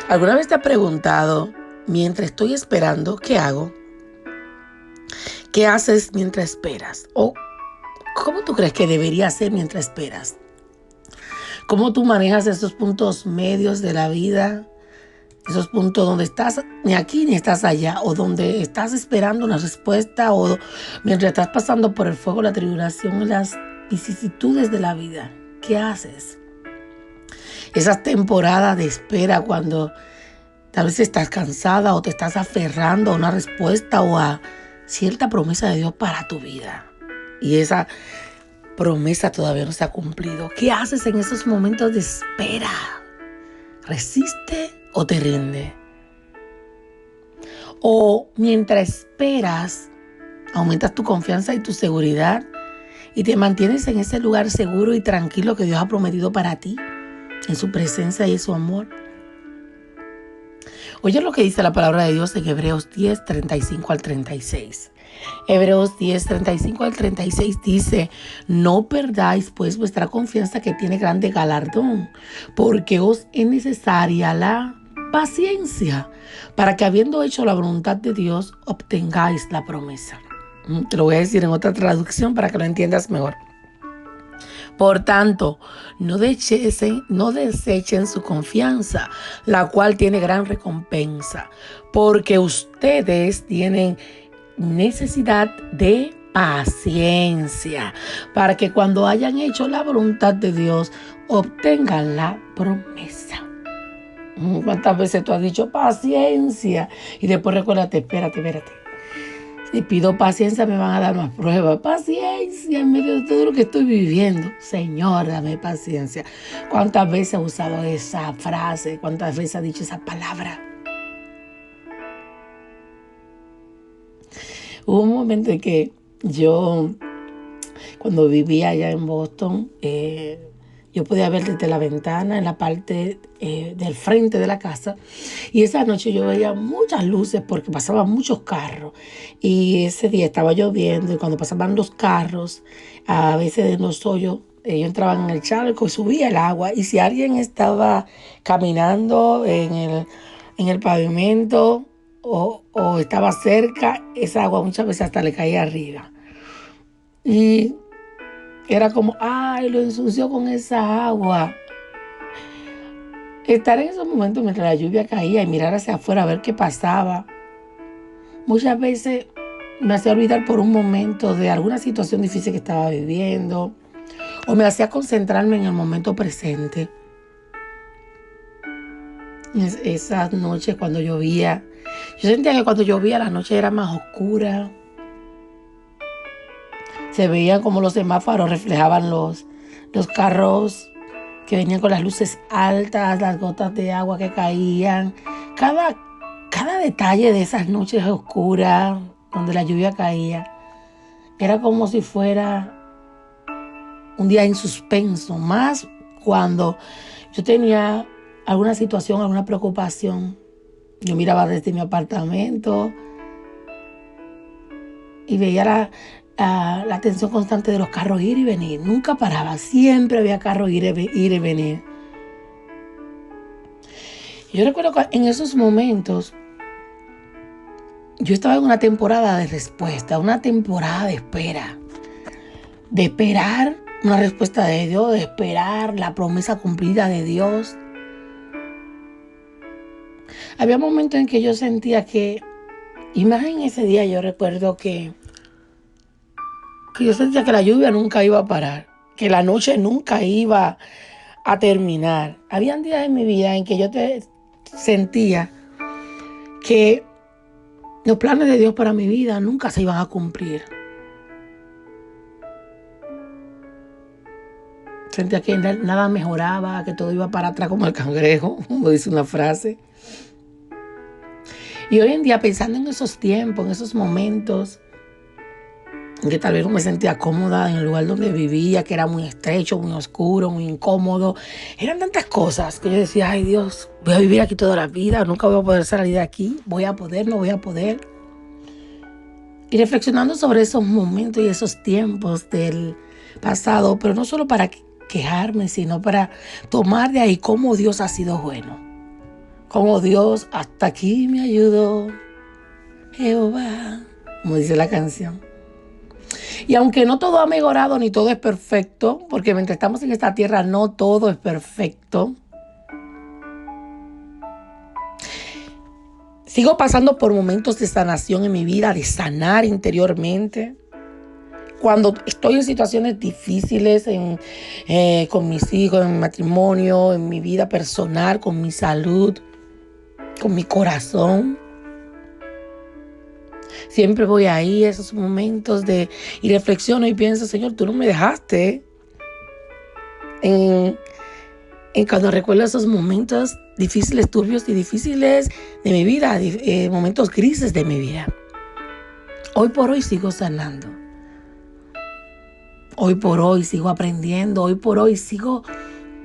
¿Alguna vez te has preguntado, mientras estoy esperando, qué hago? ¿Qué haces mientras esperas? ¿O cómo tú crees que debería ser mientras esperas? ¿Cómo tú manejas esos puntos medios de la vida? Esos puntos donde estás ni aquí ni estás allá, o donde estás esperando una respuesta, o mientras estás pasando por el fuego, la tribulación y las vicisitudes de la vida. ¿Qué haces? Esas temporadas de espera cuando tal vez estás cansada o te estás aferrando a una respuesta o a cierta promesa de Dios para tu vida. Y esa promesa todavía no se ha cumplido. ¿Qué haces en esos momentos de espera? ¿Resiste o te rinde? O mientras esperas, aumentas tu confianza y tu seguridad y te mantienes en ese lugar seguro y tranquilo que Dios ha prometido para ti, en su presencia y en su amor. Oye lo que dice la palabra de Dios en Hebreos 10, 35 al 36. Hebreos 10, 35 al 36 dice: no perdáis pues vuestra confianza, que tiene grande galardón, porque os es necesaria la paciencia, para que habiendo hecho la voluntad de Dios, obtengáis la promesa. Te lo voy a decir en otra traducción para que lo entiendas mejor. Por tanto, no desechen su confianza, la cual tiene gran recompensa, porque ustedes tienen necesidad de paciencia, para que cuando hayan hecho la voluntad de Dios, obtengan la promesa. ¿Cuántas veces tú has dicho paciencia? Y después recuérdate, espérate. Si pido paciencia, me van a dar más pruebas. Paciencia en medio de todo lo que estoy viviendo. Señor, dame paciencia. ¿Cuántas veces he usado esa frase? ¿Cuántas veces he dicho esa palabra? Hubo un momento en que yo, cuando vivía allá en Boston, yo podía ver desde la ventana en la parte del frente de la casa, y esa noche yo veía muchas luces porque pasaban muchos carros, y ese día estaba lloviendo, y cuando pasaban los carros, a veces en los hoyos, ellos entraban en el charco y subía el agua, y si alguien estaba caminando en el pavimento o estaba cerca, esa agua muchas veces hasta le caía arriba. Y era como, ay, lo ensució con esa agua. Estar en esos momentos mientras la lluvia caía y mirar hacia afuera a ver qué pasaba, muchas veces me hacía olvidar por un momento de alguna situación difícil que estaba viviendo, o me hacía concentrarme en el momento presente. Esas noches cuando llovía, yo sentía que cuando llovía la noche era más oscura. Se veían como los semáforos reflejaban los carros que venían con las luces altas, las gotas de agua que caían. Cada detalle de esas noches oscuras donde la lluvia caía era como si fuera un día en suspenso, más cuando yo tenía alguna situación, alguna preocupación. Yo miraba desde mi apartamento y veía la tensión constante de los carros ir y venir. Nunca paraba, siempre había carros ir y venir. Yo recuerdo que en esos momentos yo estaba en una temporada de respuesta, una temporada de espera, de esperar una respuesta de Dios, de esperar la promesa cumplida de Dios. Había momentos en que yo sentía que, y más en ese día yo recuerdo que yo sentía que la lluvia nunca iba a parar, que la noche nunca iba a terminar. Habían días en mi vida en que yo sentía que los planes de Dios para mi vida nunca se iban a cumplir. Sentía que nada mejoraba, que todo iba para atrás como el cangrejo, como dice una frase. Y hoy en día, pensando en esos tiempos, en esos momentos, en que tal vez no me sentía cómoda en el lugar donde vivía, que era muy estrecho, muy oscuro, muy incómodo. Eran tantas cosas que yo decía, ay Dios, voy a vivir aquí toda la vida, nunca voy a poder salir de aquí, voy a poder, no voy a poder. Y reflexionando sobre esos momentos y esos tiempos del pasado, pero no solo para quejarme, sino para tomar de ahí cómo Dios ha sido bueno. Como Dios hasta aquí me ayudó, Jehová, como dice la canción. Y aunque no todo ha mejorado ni todo es perfecto, porque mientras estamos en esta tierra no todo es perfecto, sigo pasando por momentos de sanación en mi vida, de sanar interiormente. Cuando estoy en situaciones difíciles con mis hijos, en mi matrimonio, en mi vida personal, con mi salud, con mi corazón. Siempre voy ahí a esos momentos y reflexiono y pienso, Señor, tú no me dejaste. Cuando recuerdo esos momentos difíciles, turbios y difíciles de mi vida, momentos grises de mi vida. Hoy por hoy sigo sanando. Hoy por hoy sigo aprendiendo. Hoy por hoy sigo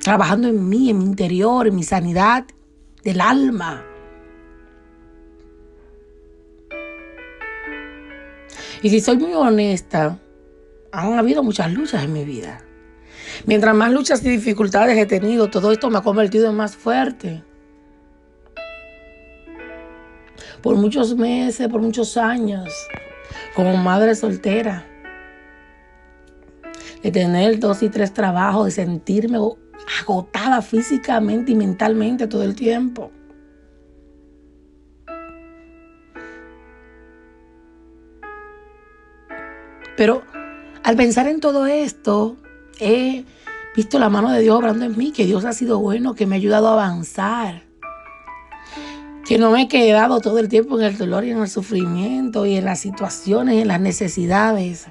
trabajando en mí, en mi interior, en mi sanidad del alma. Y si soy muy honesta, han habido muchas luchas en mi vida. Mientras más luchas y dificultades he tenido, todo esto me ha convertido en más fuerte. Por muchos meses, por muchos años, como madre soltera, de tener 2 y 3 trabajos, de sentirme agotada físicamente y mentalmente todo el tiempo. Pero al pensar en todo esto, he visto la mano de Dios obrando en mí, que Dios ha sido bueno, que me ha ayudado a avanzar, que no me he quedado todo el tiempo en el dolor y en el sufrimiento y en las situaciones, en las necesidades.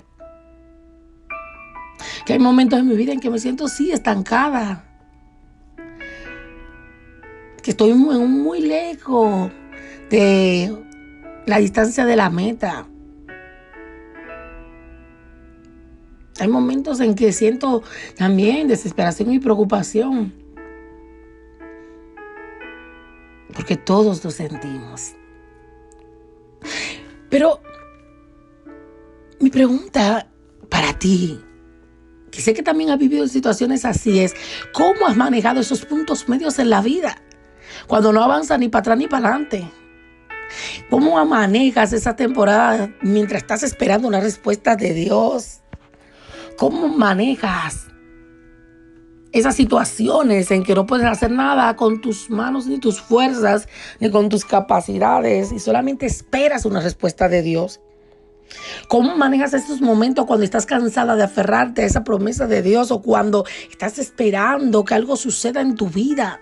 Que hay momentos en mi vida en que me siento estancada, que estoy muy lejos de la distancia de la meta. Hay momentos en que siento también desesperación y preocupación. Porque todos lo sentimos. Pero mi pregunta para ti, que sé que también has vivido situaciones así, es ¿cómo has manejado esos puntos medios en la vida? Cuando no avanzas ni para atrás ni para adelante. ¿Cómo manejas esa temporada mientras estás esperando una respuesta de Dios? ¿Cómo manejas esas situaciones en que no puedes hacer nada con tus manos, ni tus fuerzas, ni con tus capacidades, y solamente esperas una respuesta de Dios? ¿Cómo manejas esos momentos cuando estás cansada de aferrarte a esa promesa de Dios o cuando estás esperando que algo suceda en tu vida?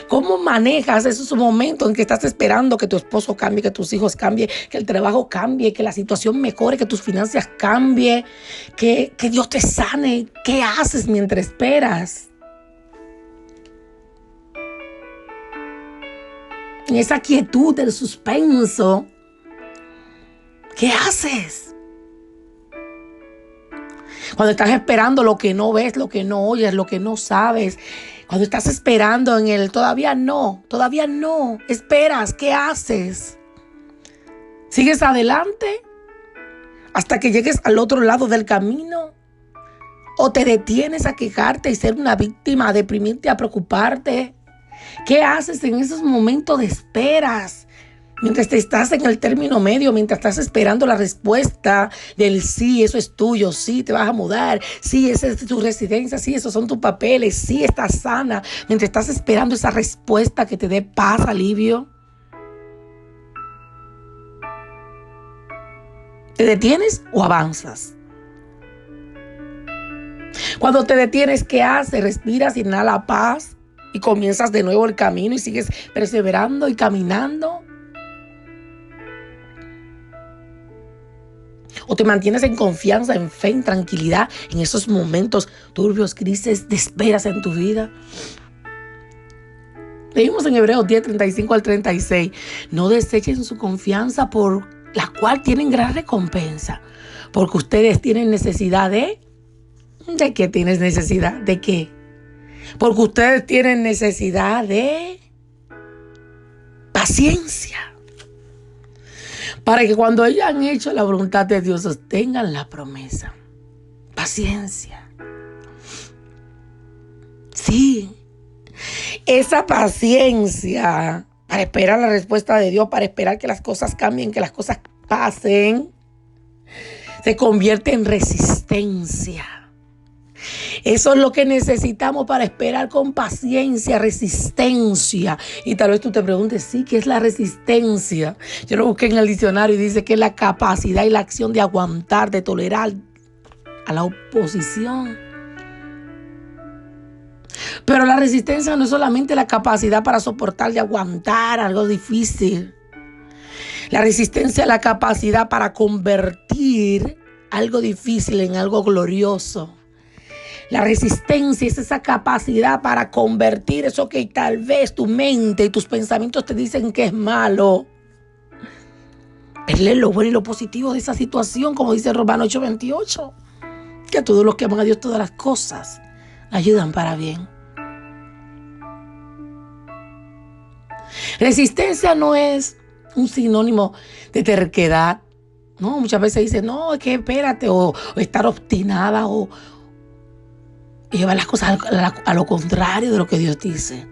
¿Cómo manejas esos momentos en que estás esperando que tu esposo cambie, que tus hijos cambien, que el trabajo cambie, que la situación mejore, que tus finanzas cambien, que Dios te sane? ¿Qué haces mientras esperas? En esa quietud del suspenso, ¿qué haces? Cuando estás esperando lo que no ves, lo que no oyes, lo que no sabes. Cuando estás esperando en el todavía no, esperas, ¿qué haces? ¿Sigues adelante hasta que llegues al otro lado del camino? ¿O te detienes a quejarte y ser una víctima, a deprimirte, a preocuparte? ¿Qué haces en esos momentos de esperas? Mientras te estás en el término medio, mientras estás esperando la respuesta del sí, eso es tuyo, sí, te vas a mudar, sí, esa es tu residencia, sí, esos son tus papeles, sí, estás sana. Mientras estás esperando esa respuesta que te dé paz, alivio. ¿Te detienes o avanzas? Cuando te detienes, ¿qué haces? Respiras, inhala paz y comienzas de nuevo el camino y sigues perseverando y caminando. O te mantienes en confianza, en fe, en tranquilidad en esos momentos turbios, grises de esperas en tu vida. Leímos en Hebreos 10, 35 al 36. No desechen su confianza por la cual tienen gran recompensa. Porque ustedes tienen necesidad de... ¿De qué tienes necesidad? ¿De qué? Porque ustedes tienen necesidad de paciencia. Para que cuando hayan hecho la voluntad de Dios sostengan la promesa. Paciencia. Sí. Esa paciencia para esperar la respuesta de Dios, para esperar que las cosas cambien, que las cosas pasen, se convierte en resistencia. Eso es lo que necesitamos para esperar con paciencia, resistencia. Y tal vez tú te preguntes, sí, ¿qué es la resistencia? Yo lo busqué en el diccionario y dice que es la capacidad y la acción de aguantar, de tolerar a la oposición. Pero la resistencia no es solamente la capacidad para soportar y aguantar algo difícil. La resistencia es la capacidad para convertir algo difícil en algo glorioso. La resistencia es esa capacidad para convertir eso que tal vez tu mente y tus pensamientos te dicen que es malo. Verle lo bueno y lo positivo de esa situación, como dice Romanos 8:28. Que a todos los que aman a Dios todas las cosas ayudan para bien. Resistencia no es un sinónimo de terquedad. No, muchas veces dicen, no, es que espérate, o estar obstinada, o llevar las cosas a lo contrario de lo que Dios dice.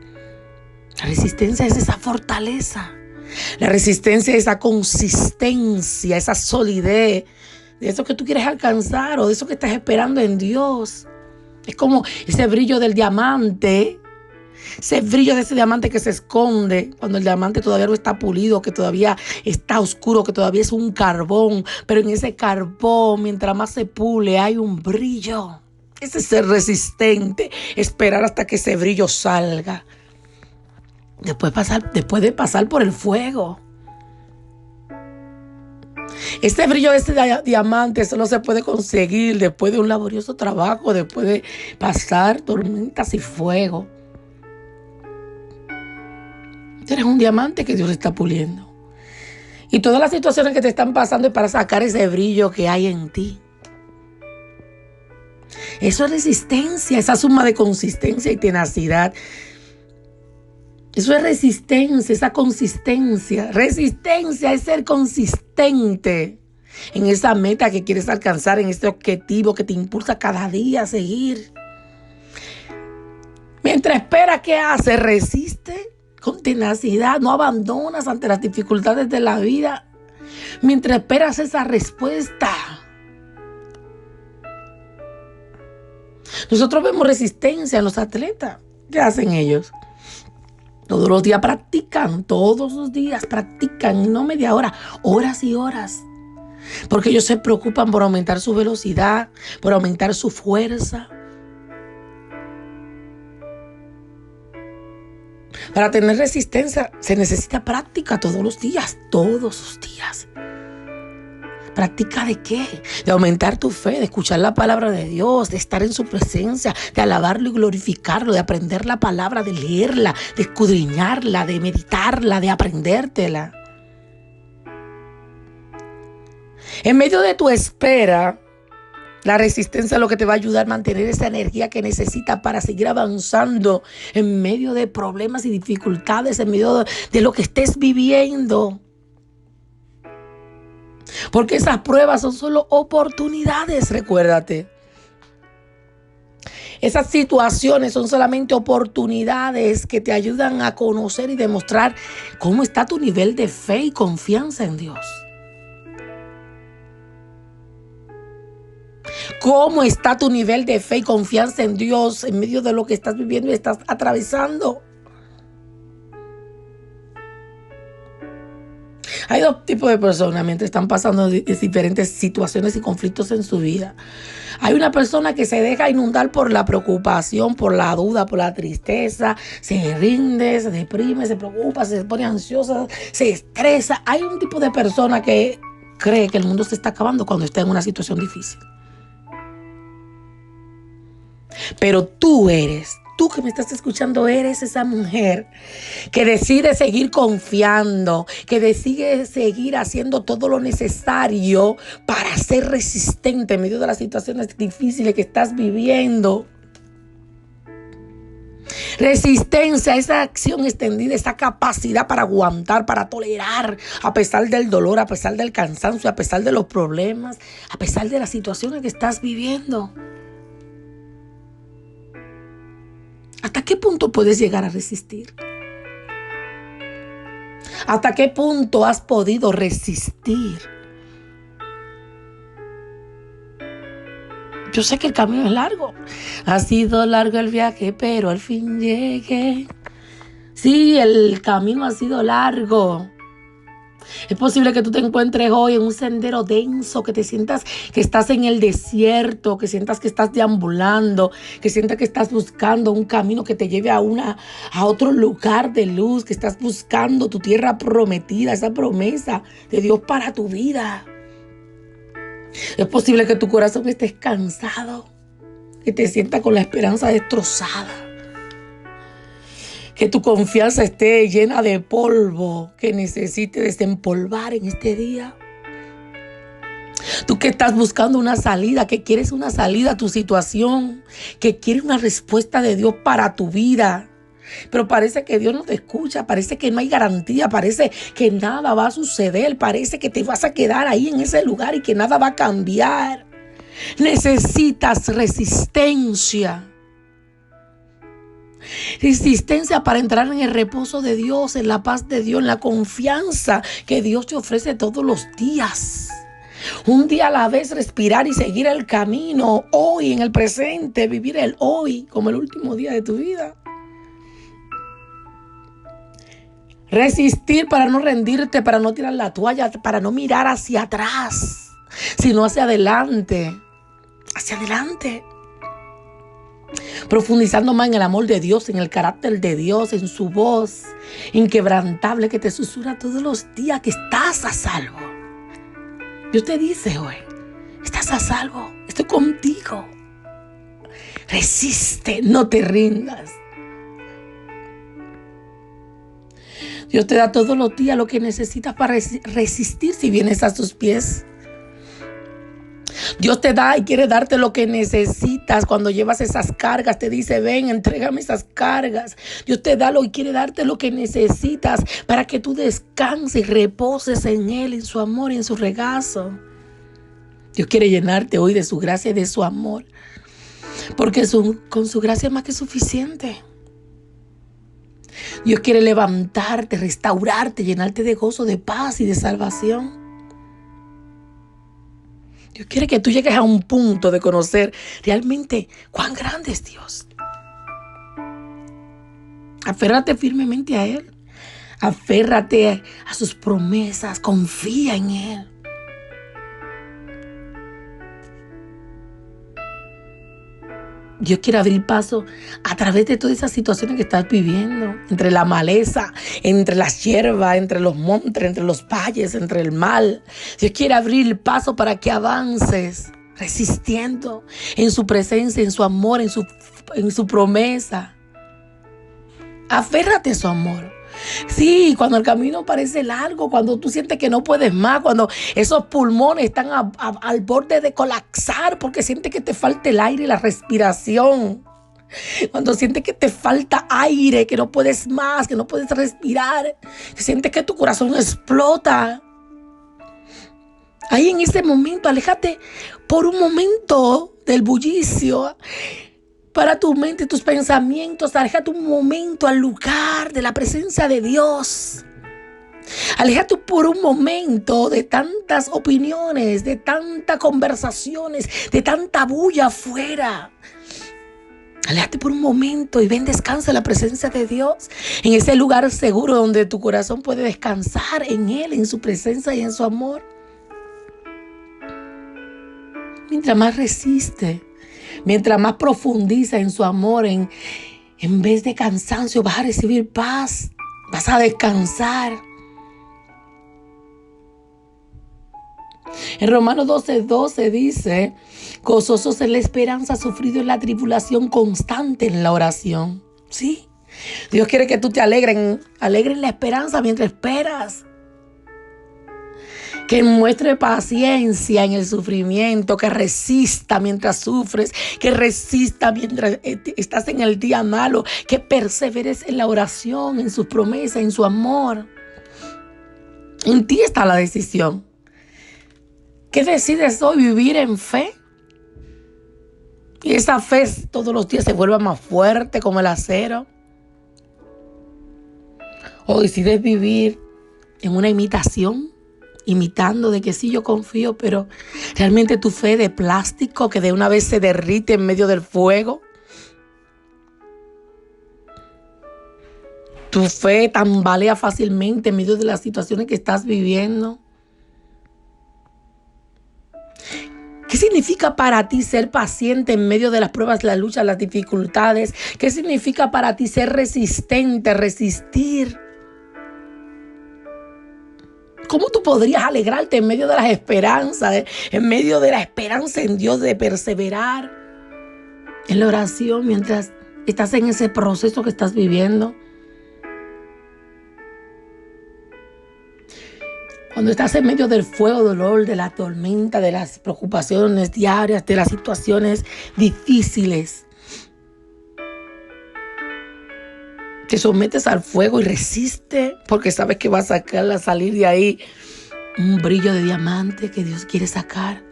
La resistencia es esa fortaleza. La resistencia es esa consistencia, esa solidez de eso que tú quieres alcanzar o de eso que estás esperando en Dios. Es como ese brillo del diamante. Ese brillo de ese diamante que se esconde cuando el diamante todavía no está pulido, que todavía está oscuro, que todavía es un carbón. Pero en ese carbón, mientras más se pule, hay un brillo. Ese es ser resistente, esperar hasta que ese brillo salga. Después de pasar por el fuego. Este brillo de ese diamante solo se puede conseguir después de un laborioso trabajo, después de pasar tormentas y fuego. Tú eres un diamante que Dios está puliendo. Y todas las situaciones que te están pasando es para sacar ese brillo que hay en ti. Eso es resistencia, esa suma de consistencia y tenacidad. Eso es resistencia, esa consistencia. Resistencia es ser consistente en esa meta que quieres alcanzar, en ese objetivo que te impulsa cada día a seguir. Mientras espera, ¿qué hace? Resiste con tenacidad, no abandonas ante las dificultades de la vida. Mientras esperas esa respuesta. Nosotros vemos resistencia en los atletas. ¿Qué hacen ellos? Todos los días practican, y no media hora, horas y horas. Porque ellos se preocupan por aumentar su velocidad, por aumentar su fuerza. Para tener resistencia se necesita práctica todos los días. ¿Práctica de qué? De aumentar tu fe, de escuchar la palabra de Dios, de estar en su presencia, de alabarlo y glorificarlo, de aprender la palabra, de leerla, de escudriñarla, de meditarla, de aprendértela. En medio de tu espera, la resistencia es lo que te va a ayudar a mantener esa energía que necesitas para seguir avanzando en medio de problemas y dificultades, en medio de lo que estés viviendo. Porque esas pruebas son solo oportunidades, recuérdate. Esas situaciones son solamente oportunidades que te ayudan a conocer y demostrar cómo está tu nivel de fe y confianza en Dios. ¿Cómo está tu nivel de fe y confianza en Dios en medio de lo que estás viviendo y estás atravesando? Hay dos tipos de personas mientras están pasando diferentes situaciones y conflictos en su vida. Hay una persona que se deja inundar por la preocupación, por la duda, por la tristeza, se rinde, se deprime, se preocupa, se pone ansiosa, se estresa. Hay un tipo de persona que cree que el mundo se está acabando cuando está en una situación difícil. Pero tú que me estás escuchando, eres esa mujer que decide seguir confiando, que decide seguir haciendo todo lo necesario para ser resistente en medio de las situaciones difíciles que estás viviendo. Resistencia, esa acción extendida, esa capacidad para aguantar, para tolerar, a pesar del dolor, a pesar del cansancio, a pesar de los problemas, a pesar de las situaciones que estás viviendo. ¿Hasta qué punto puedes llegar a resistir? ¿Hasta qué punto has podido resistir? Yo sé que el camino es largo. Ha sido largo el viaje, pero al fin llegué. Sí, el camino ha sido largo. Es posible que tú te encuentres hoy en un sendero denso, que te sientas que estás en el desierto, que sientas que estás deambulando, que sientas que estás buscando un camino que te lleve a otro lugar de luz, que estás buscando tu tierra prometida, esa promesa de Dios para tu vida. Es posible que tu corazón esté cansado, que te sientas con la esperanza destrozada, que tu confianza esté llena de polvo, que necesites desempolvar en este día. Tú que estás buscando una salida, que quieres una salida a tu situación, que quieres una respuesta de Dios para tu vida. Pero parece que Dios no te escucha, parece que no hay garantía, parece que nada va a suceder, parece que te vas a quedar ahí en ese lugar y que nada va a cambiar. Necesitas resistencia. Resistencia para entrar en el reposo de Dios, en la paz de Dios, en la confianza que Dios te ofrece todos los días. Un día a la vez respirar y seguir el camino, hoy en el presente, vivir el hoy como el último día de tu vida. Resistir para no rendirte, para no tirar la toalla, para no mirar hacia atrás, sino hacia adelante. Hacia adelante. Profundizando más en el amor de Dios, en el carácter de Dios, en su voz inquebrantable que te susurra todos los días que estás a salvo. Dios te dice hoy, estás a salvo, estoy contigo. Resiste, no te rindas. Dios te da todos los días lo que necesitas para resistir si vienes a sus pies. Dios te da y quiere darte lo que necesitas cuando llevas esas cargas. Te dice, ven, entrégame esas cargas. Dios te da y quiere darte lo que necesitas para que tú descanses y reposes en Él, en su amor y en su regazo. Dios quiere llenarte hoy de su gracia y de su amor. Porque con su gracia es más que suficiente. Dios quiere levantarte, restaurarte, llenarte de gozo, de paz y de salvación. Dios quiere que tú llegues a un punto de conocer realmente cuán grande es Dios. Aférrate firmemente a Él. Aférrate a sus promesas. Confía en Él. Dios quiere abrir paso a través de todas esas situaciones que estás viviendo. Entre la maleza, entre las hierbas, entre los montes, entre los valles, entre el mal. Dios quiere abrir paso para que avances, resistiendo en su presencia, en su amor, en su promesa. Aférrate a su amor. Sí, cuando el camino parece largo, cuando tú sientes que no puedes más, cuando esos pulmones están al borde de colapsar porque sientes que te falta el aire y la respiración. Cuando sientes que te falta aire, que no puedes más, que no puedes respirar, que sientes que tu corazón explota. Ahí en ese momento, aléjate por un momento del bullicio. Para tu mente y tus pensamientos, aléjate un momento al lugar de la presencia de Dios. Aléjate por un momento de tantas opiniones, de tantas conversaciones, de tanta bulla afuera. Aléjate por un momento y ven, descansa en la presencia de Dios, en ese lugar seguro donde tu corazón puede descansar en Él, en su presencia y en su amor. Mientras más resiste, mientras más profundiza en su amor, en vez de cansancio, vas a recibir paz, vas a descansar. En Romanos 12:12 dice, gozosos en la esperanza, sufrido en la tribulación, constante en la oración. Sí, Dios quiere que tú te alegres en la esperanza mientras esperas. Que muestre paciencia en el sufrimiento, que resista mientras sufres, que resista mientras estás en el día malo, que perseveres en la oración, en sus promesas, en su amor. En ti está la decisión. ¿Qué decides hoy? ¿Vivir en fe? Y esa fe todos los días se vuelve más fuerte como el acero. O decides vivir en una imitación, imitando de que sí yo confío, pero realmente tu fe de plástico que de una vez se derrite en medio del fuego. Tu fe tambalea fácilmente en medio de las situaciones que estás viviendo. ¿Qué significa para ti ser paciente en medio de las pruebas, las luchas, las dificultades? ¿Qué significa para ti ser resistente, resistir? ¿Cómo tú podrías alegrarte en medio de las esperanzas, en medio de la esperanza en Dios de perseverar en la oración mientras estás en ese proceso que estás viviendo? Cuando estás en medio del fuego, dolor, de la tormenta, de las preocupaciones diarias, de las situaciones difíciles, te sometes al fuego y resiste porque sabes que va a salir de ahí un brillo de diamante que Dios quiere sacar.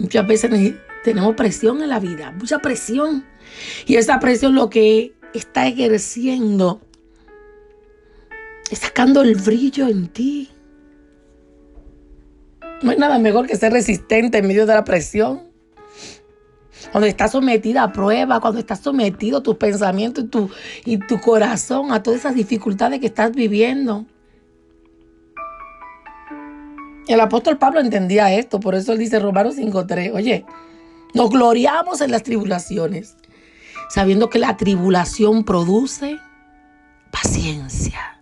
Muchas veces tenemos presión en la vida, mucha presión. Y esa presión lo que está ejerciendo es sacando el brillo en ti. No hay nada mejor que ser resistente en medio de la presión. Cuando estás sometida a prueba, cuando estás sometido tus pensamientos y tu corazón a todas esas dificultades que estás viviendo. El apóstol Pablo entendía esto, por eso él dice Romanos 5:3, oye, nos gloriamos en las tribulaciones, sabiendo que la tribulación produce paciencia.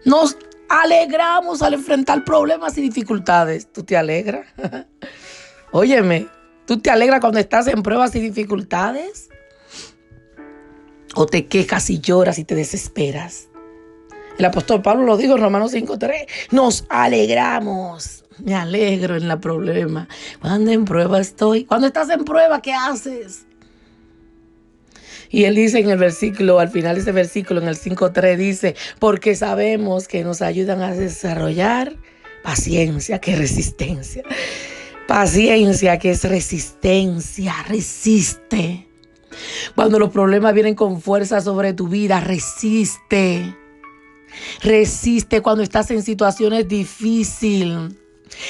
Nos alegramos al enfrentar problemas y dificultades. ¿Tú te alegras? Óyeme, ¿tú te alegras cuando estás en pruebas y dificultades? ¿O te quejas y lloras y te desesperas? El apóstol Pablo lo dijo en Romanos 5:3. Nos alegramos. Me alegro en la problema. Cuando en prueba estoy. Cuando estás en prueba, ¿qué haces? Y él dice en el versículo, al final de ese versículo, en el 5:3, dice, porque sabemos que nos ayudan a desarrollar paciencia, que es resistencia. Paciencia, que es resistencia, resiste. Cuando los problemas vienen con fuerza sobre tu vida, resiste. Resiste cuando estás en situaciones difíciles.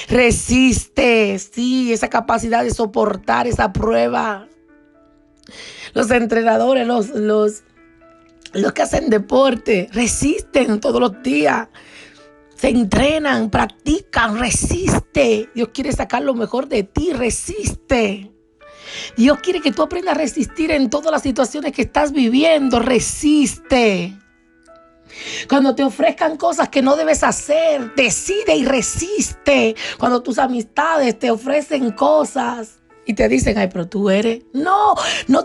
Resiste, sí, esa capacidad de soportar esa prueba. Los entrenadores, los que hacen deporte, resisten todos los días. Se entrenan, practican, resiste. Dios quiere sacar lo mejor de ti, resiste. Dios quiere que tú aprendas a resistir en todas las situaciones que estás viviendo, resiste. Cuando te ofrezcan cosas que no debes hacer, decide y resiste. Cuando tus amistades te ofrecen cosas y te dicen, ay, pero tú eres. No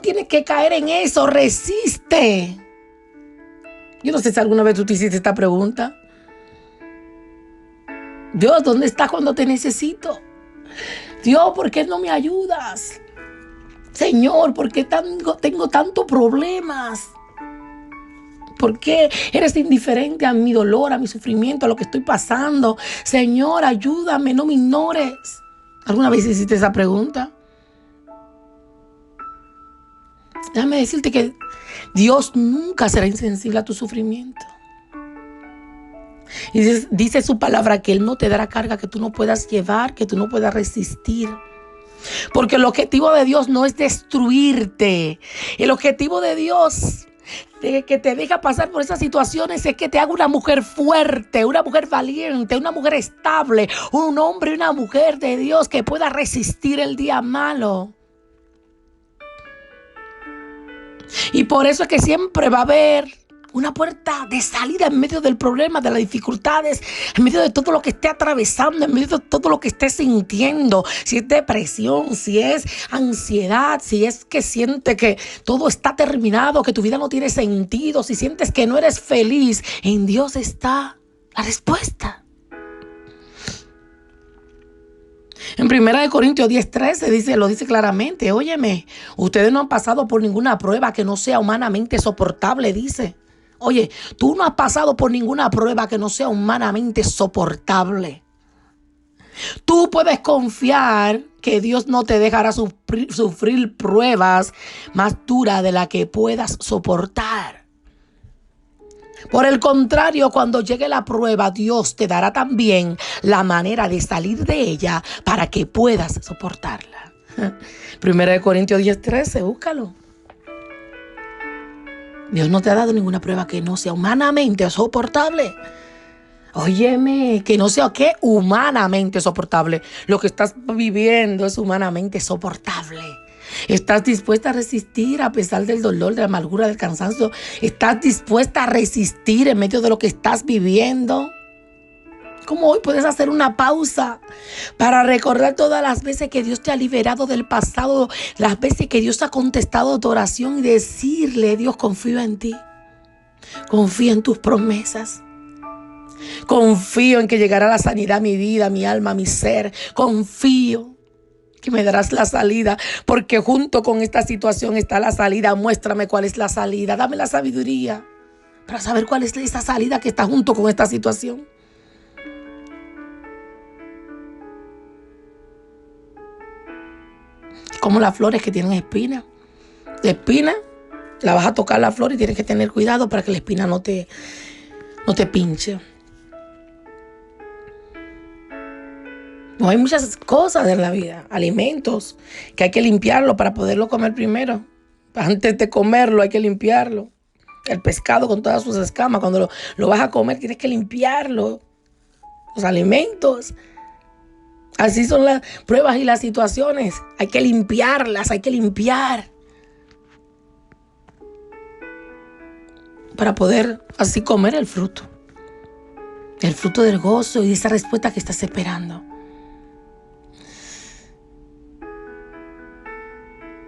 tienes que caer en eso, resiste. Yo no sé si alguna vez tú te hiciste esta pregunta. Dios, ¿dónde estás cuando te necesito? Dios, ¿por qué no me ayudas? Señor, ¿por qué tengo tantos problemas? ¿Por qué eres indiferente a mi dolor, a mi sufrimiento, a lo que estoy pasando? Señor, ayúdame, no me ignores. ¿Alguna vez hiciste esa pregunta? Déjame decirte que Dios nunca será insensible a tu sufrimiento. Y dice su palabra que Él no te dará carga que tú no puedas llevar, que tú no puedas resistir. Porque el objetivo de Dios no es destruirte. El objetivo de Dios de que te deja pasar por esas situaciones es que te haga una mujer fuerte, una mujer valiente, una mujer estable, un hombre y una mujer de Dios que pueda resistir el día malo. Y por eso es que siempre va a haber una puerta de salida en medio del problema, de las dificultades, en medio de todo lo que esté atravesando, en medio de todo lo que esté sintiendo. Si es depresión, si es ansiedad, si es que siente que todo está terminado, que tu vida no tiene sentido, si sientes que no eres feliz, en Dios está la respuesta. En 1 Corintios 10:13 lo dice claramente. Óyeme, ustedes no han pasado por ninguna prueba que no sea humanamente soportable, dice. Oye, tú no has pasado por ninguna prueba que no sea humanamente soportable. Tú puedes confiar que Dios no te dejará sufrir pruebas más duras de las que puedas soportar. Por el contrario, cuando llegue la prueba, Dios te dará también la manera de salir de ella para que puedas soportarla. 1 Corintios 10:13, búscalo. Dios no te ha dado ninguna prueba que no sea humanamente soportable. Óyeme, que no sea ¿qué? Humanamente soportable. Lo que estás viviendo es humanamente soportable. ¿Estás dispuesta a resistir a pesar del dolor, de la amargura, del cansancio? ¿Estás dispuesta a resistir en medio de lo que estás viviendo? Como hoy puedes hacer una pausa para recordar todas las veces que Dios te ha liberado del pasado, las veces que Dios ha contestado tu oración y decirle: Dios, confío en ti, confío en tus promesas. Confío en que llegará la sanidad a mi vida, a mi alma, a mi ser. Confío que me darás la salida, porque junto con esta situación está la salida. Muéstrame cuál es la salida. Dame la sabiduría para saber cuál es esa salida que está junto con esta situación. Como las flores que tienen espinas. La espina, la vas a tocar la flor y tienes que tener cuidado para que la espina no te pinche. No, hay muchas cosas en la vida, alimentos, que hay que limpiarlo para poderlo comer primero. Antes de comerlo hay que limpiarlo. El pescado con todas sus escamas, cuando lo vas a comer tienes que limpiarlo. Los alimentos. Así son las pruebas y las situaciones. Hay que limpiarlas, hay que limpiar. Para poder así comer el fruto. El fruto del gozo y esa respuesta que estás esperando.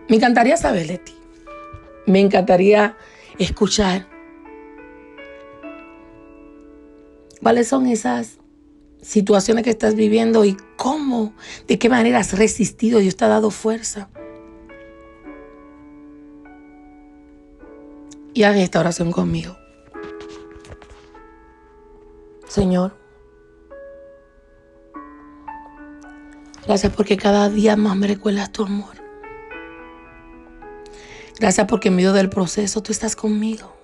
Me encantaría saber de ti. Me encantaría escuchar cuáles son esas situaciones que estás viviendo y cómo, de qué manera has resistido. Dios te ha dado fuerza. Y haz esta oración conmigo. Señor, gracias porque cada día más me recuerdas tu amor. Gracias porque en medio del proceso tú estás conmigo.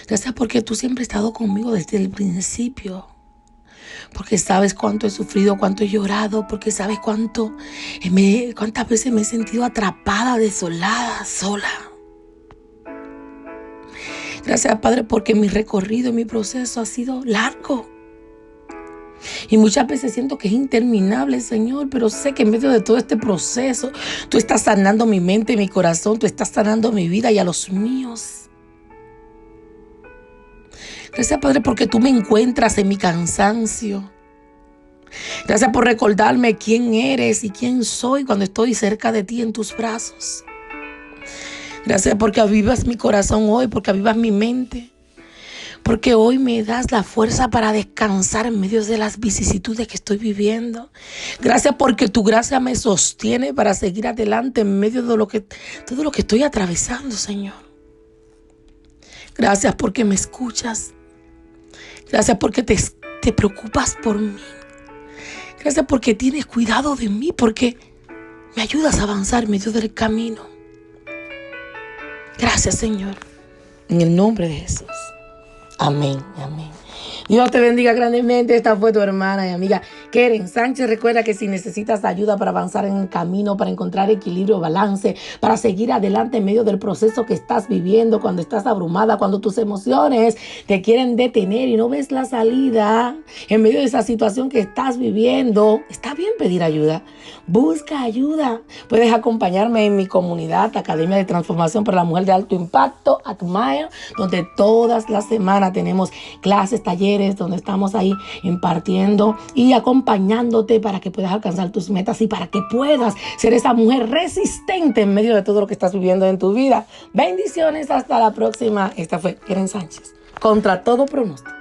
Gracias porque tú siempre has estado conmigo desde el principio. Porque sabes cuánto he sufrido, cuánto he llorado, porque sabes cuántas veces me he sentido atrapada, desolada, sola. Gracias, Padre, porque mi recorrido, mi proceso ha sido largo. Y muchas veces siento que es interminable, Señor, pero sé que en medio de todo este proceso, tú estás sanando mi mente, mi corazón, tú estás sanando mi vida y a los míos. Gracias, Padre, porque tú me encuentras en mi cansancio. Gracias por recordarme quién eres y quién soy cuando estoy cerca de ti en tus brazos. Gracias porque avivas mi corazón hoy, porque avivas mi mente. Porque hoy me das la fuerza para descansar en medio de las vicisitudes que estoy viviendo. Gracias porque tu gracia me sostiene para seguir adelante en medio de todo lo que estoy atravesando, Señor. Gracias porque me escuchas. Gracias porque te preocupas por mí. Gracias porque tienes cuidado de mí, porque me ayudas a avanzar en medio del camino. Gracias, Señor. En el nombre de Jesús. Amén, amén. Dios te bendiga grandemente. Esta fue tu hermana y amiga Keren Sánchez. Recuerda que si necesitas ayuda para avanzar en el camino, para encontrar equilibrio, balance, para seguir adelante en medio del proceso que estás viviendo, cuando estás abrumada, cuando tus emociones te quieren detener y no ves la salida en medio de esa situación que estás viviendo, está bien pedir ayuda. Busca ayuda. Puedes acompañarme en mi comunidad, Academia de Transformación para la Mujer de Alto Impacto, Atmire, donde todas las semanas tenemos clases, talleres, donde estamos ahí impartiendo y acompañándote para que puedas alcanzar tus metas y para que puedas ser esa mujer resistente en medio de todo lo que estás viviendo en tu vida. Bendiciones, hasta la próxima. Esta fue Keren Sánchez, contra todo pronóstico.